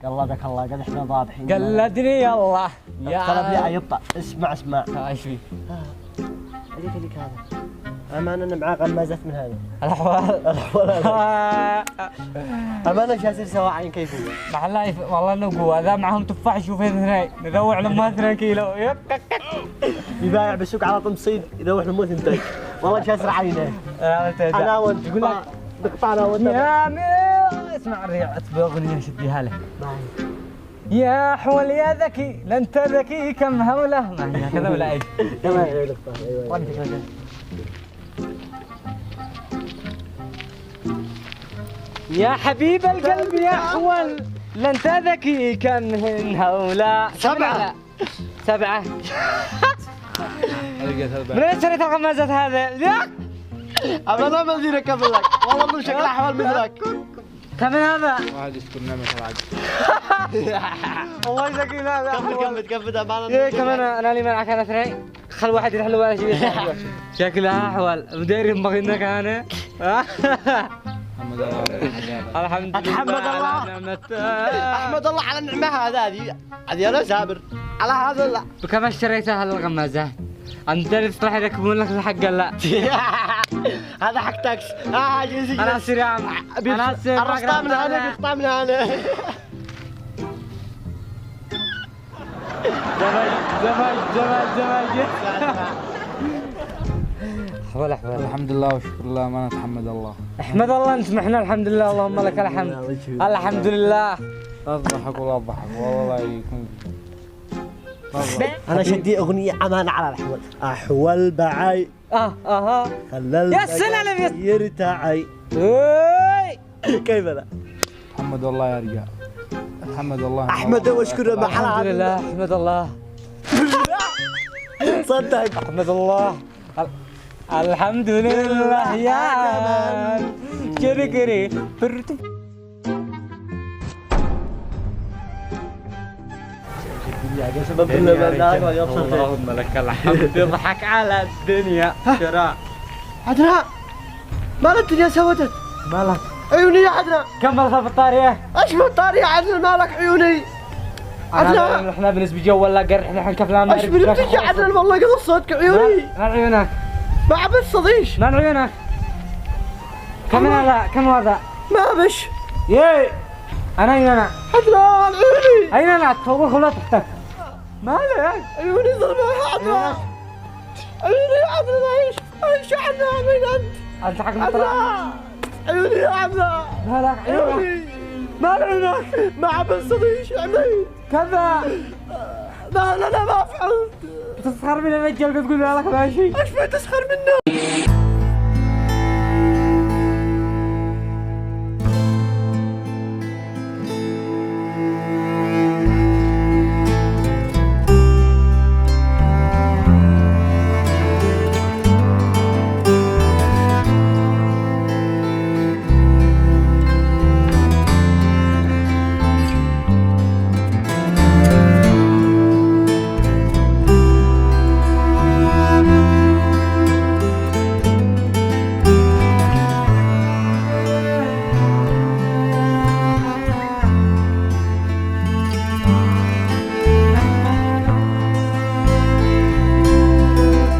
يلا ذاك الله قد احنا ضابحين. قلدني يلا يا طلب لي يبطأ. اسمع ايش في؟ ليك هذا أمانة أنا معاه غمازات من هذا الأحوال أمانة جالسين سوا عين كيفه محلا والله انه قوة ذا معهم تفاح شوفين اثنين نذوع لما 2 كيلو يبايع بالسوق على طم صيد يذوح لمو 2 والله جاسر عينه. أنا وأنت يقول لك نقطع أنا وأنت يا ميو اسمع الريعة بأغنية شديها له يا حول يا ذكي لا انت ذكي كم هوله ما هي كذا ولا ايش؟ ايوه يا حبيب القلب يا حول لا انت ذكي كم هوله 7 من اين شريت الغمازات هذا؟ أنا ما أدري أكمل لك والله من شكل أحوال مثلك. كم هذا؟ واحد يسكن نعمة العقل. والله ذكي لا كفت أمانة. ايه كمان انا اللي معك انا 2 خل واحد يروح له ولا شيء شكلها احول مدير ينبغي انك انا محمد الله الحمد لله أحمد الله أحمد الله على النعمة هذه أنا سابر على هذا لا. بكم اشتريتها هالغمازة؟ انت اللي تصلح يركبون لك الحق لا هذا حق تاكس. انا اصير يا عم انا اصير الرصطة من هنا بيقطع من هنا. زمج احول الحمد لله وشكر الله ما نتحمد الله. احمد الله نسمحنا الحمد لله اللهم لك الحمد الحمد لله. لا تضحك ولا تضحك والله لا يكون. أنا شدي أغنية أمانة على الأحوال. أحوال بعاي خلى يا سلام يرتعي كيف لا؟ محمد الله يا رجال. الحمد الله أحمد واشكره محل الحمد لله احمد الله صدق احمد الله الحمد لله يا مان كري سبب اللهم لك الحمد يضحك على الدنيا شراء. عدنان مالك الدنيا سودت مالك عيوني يا عدنان. كمل في الطارية ايش في الطارية يا عدنان مالك عيوني عدنان. احنا بنسبي جو ولا قرح نحن كفلان ايش بنبتك يا عدنان والله قصص صوتك عيوني. من عيونك؟ ما عبس صديش. من عيونك؟ كم هذا؟ كم هذا؟ ما بش ياي انا اين انا؟ عدنان عيوني. اين انا؟ تفوق ولا تحتك؟ مالك؟ عيوني ظلمة يا عدنان. عيوني يا عدنان ايش يا عدنان وين انت؟ انت حق مطلع عيوني يا عدنان. مالك عيونك؟ مال عيونك؟ ما عبس صديش عمي كذا لا ما فعلت. تسخر من الرجال تقول لك ماشي. ايش في تسخر منه؟